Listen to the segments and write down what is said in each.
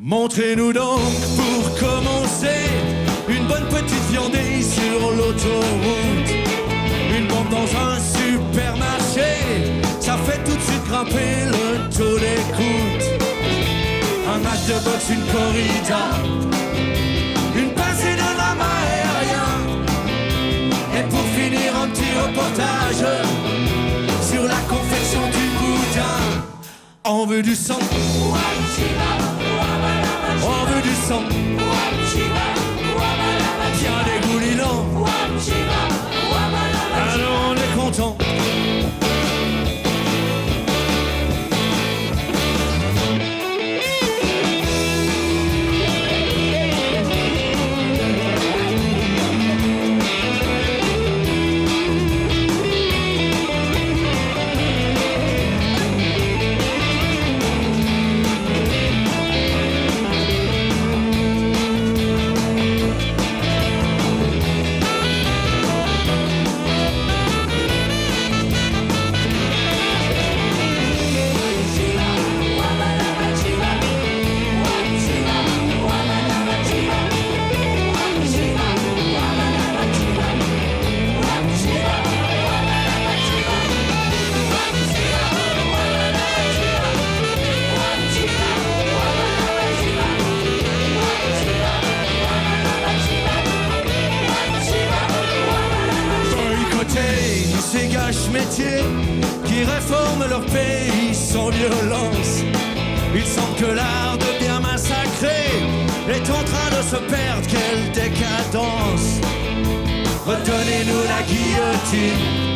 Montrez-nous donc, pour commencer, une bonne petite viandée sur l'autoroute. Une bombe dans un supermarché, ça fait tout de suite grimper le taux d'écoute. Un match de boxe, une corrida, une pincée de drame aérien. Et pour finir, un petit reportage sur la confection du boudin. On veut du sang, on veut du sang, bien dégoulinant. Alors on est content. Ces gâches-métiers qui réforment leur pays sans violence. Il semble que l'art de bien massacrer est en train de se perdre, quelle décadence. Redonnez-nous la guillotine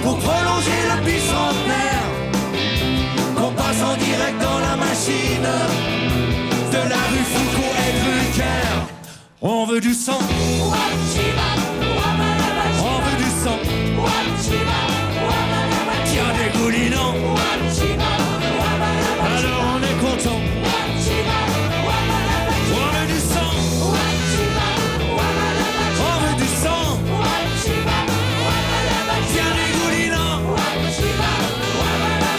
pour prolonger le bicentenaire, qu'on passe en direct dans la machine de la rue Foucault et Drucker. On veut du sang, on veut du sang, tiens dégoulinant. Alors on est content. On veut du sang, on veut du sang, tiens dégoulinant.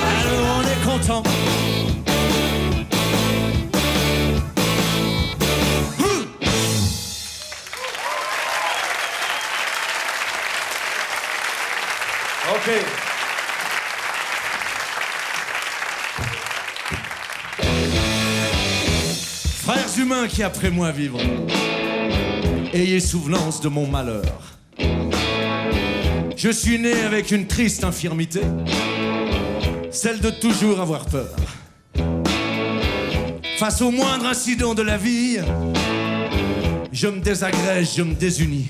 Alors on est content. Ok. Frères humains qui après moi vivront, ayez souvenance de mon malheur. Je suis né avec une triste infirmité, celle de toujours avoir peur. Face au moindre incident de la vie, je me désagrège, je me désunis.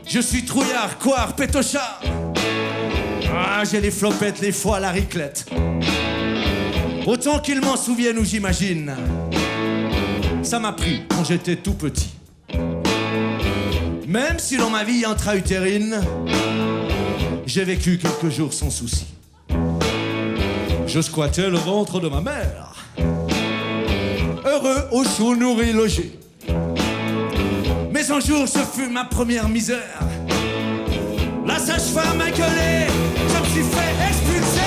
Je suis trouillard, couard, pétochard. Ah, j'ai les flopettes, les foies, la riclette. Autant qu'ils m'en souviennent ou j'imagine. Ça m'a pris quand j'étais tout petit. Même si dans ma vie intra-utérine, j'ai vécu quelques jours sans souci. Je squattais le ventre de ma mère, heureux, au chaud, nourri, logé. Mais un jour, ce fut ma première misère. La sage-femme a gueulé, je me suis fait expulser.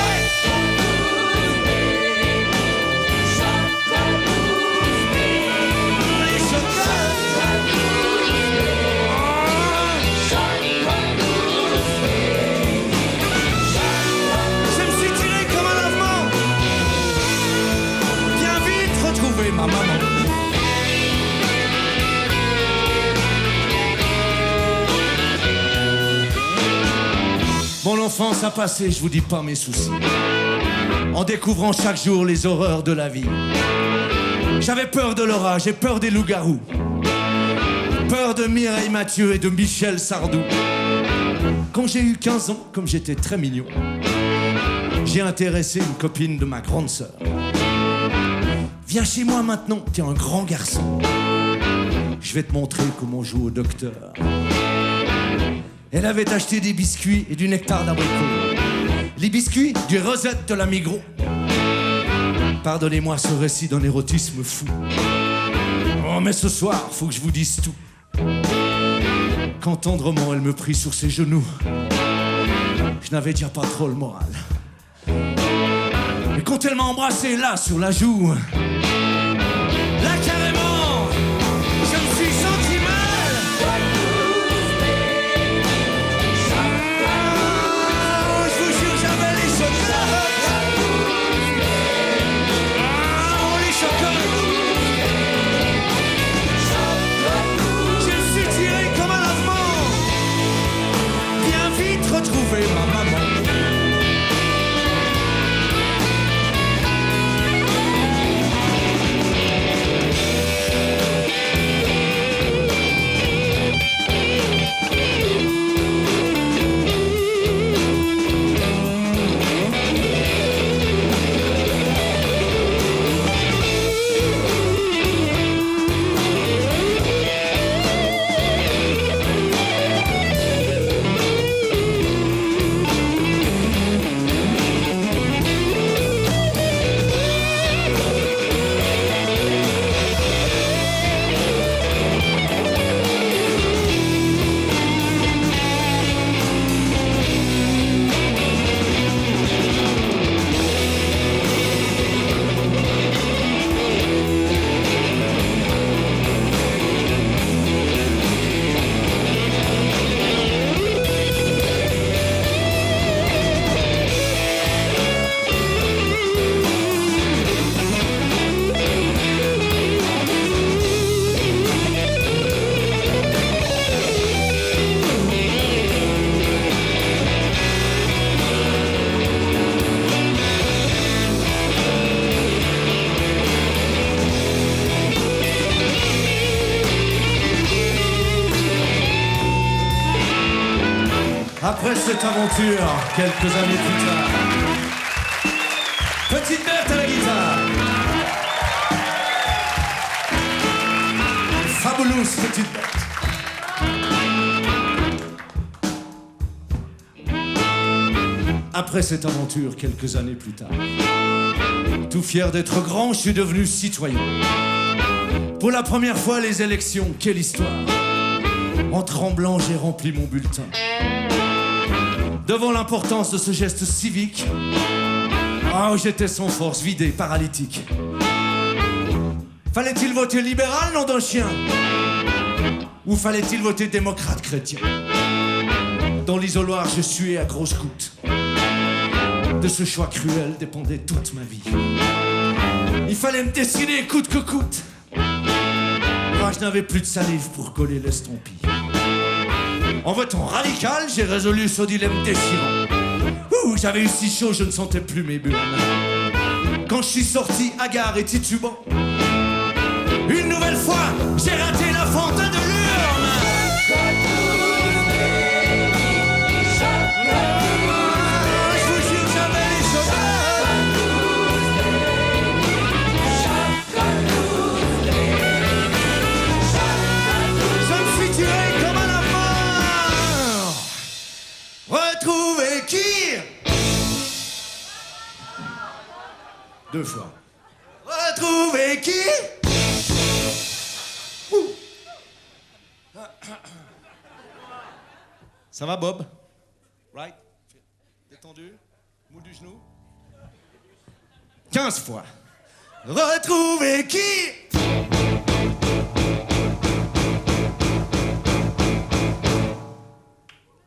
Je me suis tiré comme un lavement. Bien vite retrouver ma maman. Mon enfance a passé, je vous dis pas mes soucis, en découvrant chaque jour les horreurs de la vie. J'avais peur de l'orage et peur des loups-garous, peur de Mireille Mathieu et de Michel Sardou. Quand j'ai eu 15 ans, comme j'étais très mignon, j'ai intéressé une copine de ma grande sœur. Viens chez moi maintenant, t'es un grand garçon. Je vais te montrer comment on joue au docteur. Elle avait acheté des biscuits et du nectar d'abricot. Les biscuits du Rosette de la Migros. Pardonnez-moi ce récit d'un érotisme fou. Oh mais ce soir, faut que je vous dise tout. Quand tendrement elle me prit sur ses genoux, je n'avais déjà pas trop le moral. Mais quand elle m'a embrassé là sur la joue, cette aventure quelques années plus tard. Petite Berthe à la guitare. Fabuleuse Petite Berthe. Après cette aventure quelques années plus tard, tout fier d'être grand, je suis devenu citoyen. Pour la première fois, les élections, quelle histoire. En tremblant, j'ai rempli mon bulletin. Devant l'importance de ce geste civique, oh, j'étais sans force, vidé, paralytique. Fallait-il voter libéral, nom d'un chien? Ou fallait-il voter démocrate chrétien? Dans l'isoloir, je suais à grosses gouttes. De ce choix cruel dépendait toute ma vie. Il fallait me décider coûte que coûte. Moi, je n'avais plus de salive pour coller l'estampille. En votant radical, j'ai résolu ce dilemme déchirant. Ouh, j'avais eu si chaud, je ne sentais plus mes burnes. Quand je suis sorti, hagard et titubant, une nouvelle fois, j'ai raté la fontaine de l'urne. Je vous jure, j'avais les cheveux. Je me suis tué comme un amant. Retrouver qui? Deux fois. Retrouver qui? Ça va, Bob? Right? Détendu? Moule du genou? 15 fois. Retrouver qui?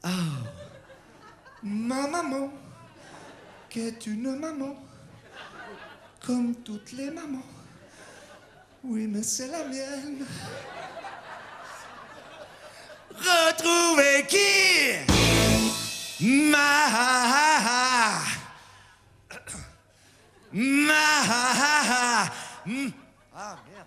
Ah, ma maman, qui est une maman, comme toutes les mamans. Oui, mais c'est la mienne. Retrouver qui? Ah, merde.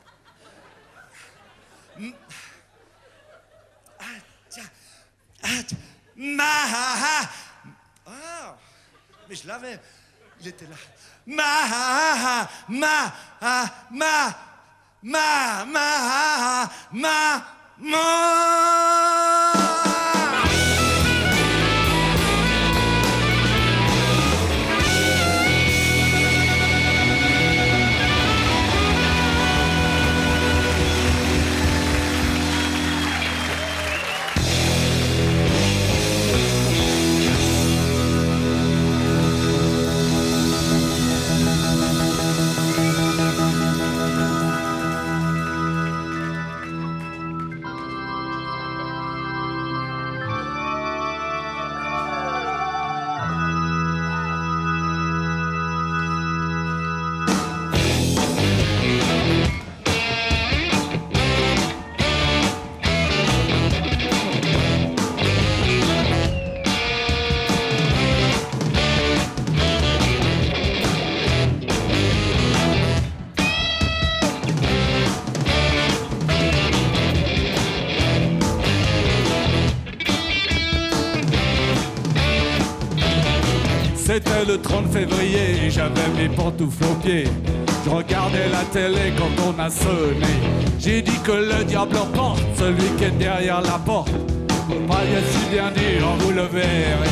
Ah, mais je l'avais. Il était là. C'était le 30 février, j'avais mes pantoufles aux pieds. Je regardais la télé quand on a sonné. J'ai dit que le diable emporte celui qui est derrière la porte. Faut pas y être si bien dire, vous le verrez.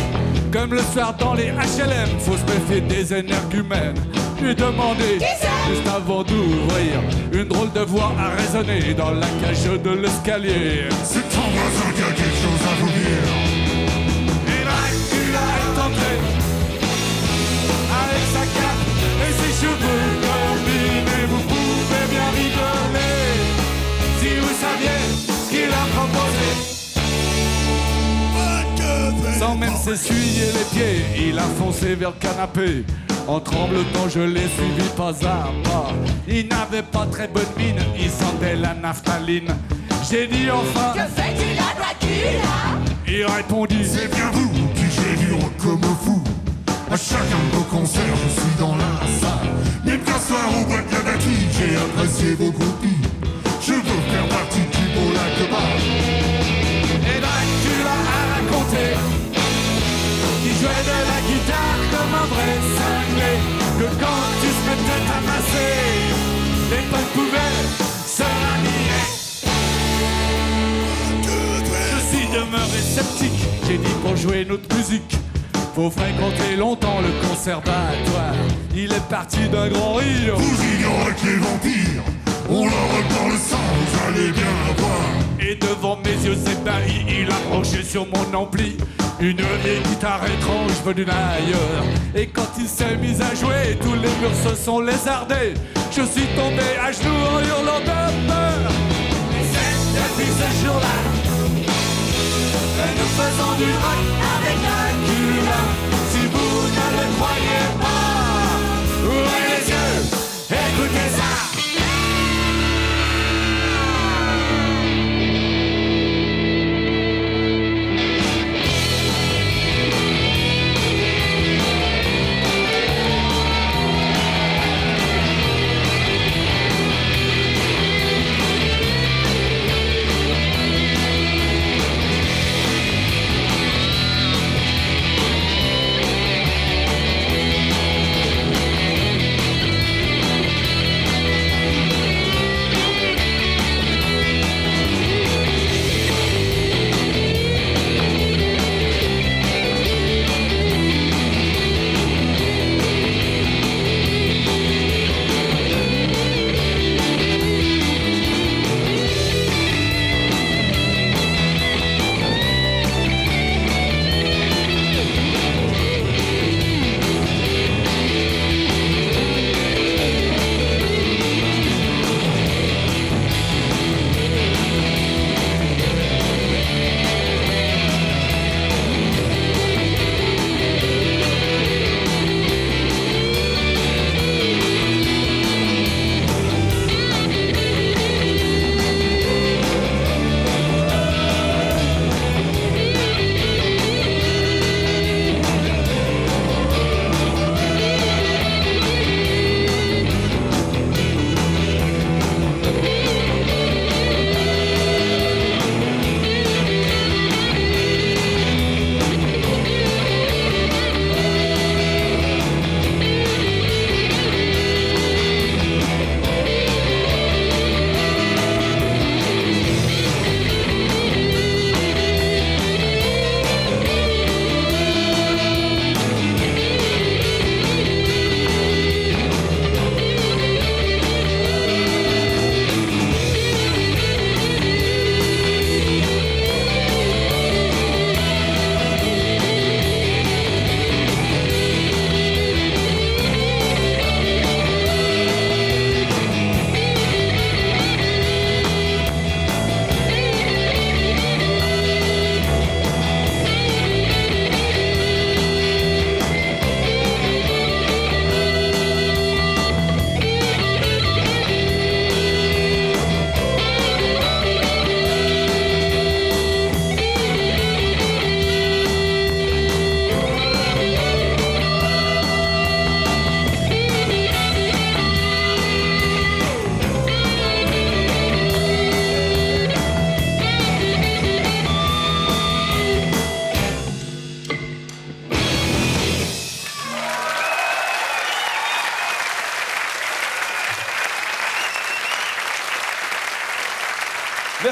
Comme le soir dans les HLM, faut se méfier des énergumènes. J'ai demandé, juste avant d'ouvrir, une drôle de voix a résonné dans la cage de l'escalier. C'est ton voisin qui a quelque chose à vous dire. Et là, il est entré avec sa cape et ses cheveux combinés. Vous pouvez bien rigoler si vous saviez ce qu'il a proposé. Sans même s'essuyer les pieds, il a foncé vers le canapé. En tremblotant, je l'ai suivi pas à pas. Il n'avait pas très bonne mine, il sentait la naphtaline. J'ai dit enfin, que fais-tu là, Dracula? Il répondit, C'est bien vous qui j'ai du rock comme fou. À chacun de vos concerts, je suis dans la salle. Même qu'un soir au boîte Yabaki, j'ai apprécié vos groupies. Je veux faire partie du beau lac de Bâle. et Dracula a raconté et pas de poubelle se rhabiller. Je suis demeuré sceptique, j'ai dit pour jouer notre musique faut fréquenter longtemps le conservatoire. Il est parti d'un grand rire. Vous ignorez que les vampires, on leur dans le sang, vous allez bien voir. Et devant mes yeux ébahis, il a branché sur mon ampli une vieille guitare étrange venue d'ailleurs. Et quand il s'est mis à jouer, tous les murs se sont lézardés. Je suis tombé à genoux en hurlant de peur. Et c'est depuis ce jour-là que nous faisons du rock avec Dracula. Si vous ne le croyez pas, ouvrez les yeux, écoutez ça.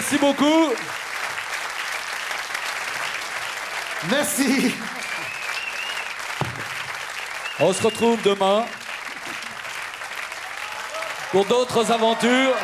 Merci beaucoup. Merci. On se retrouve demain pour d'autres aventures.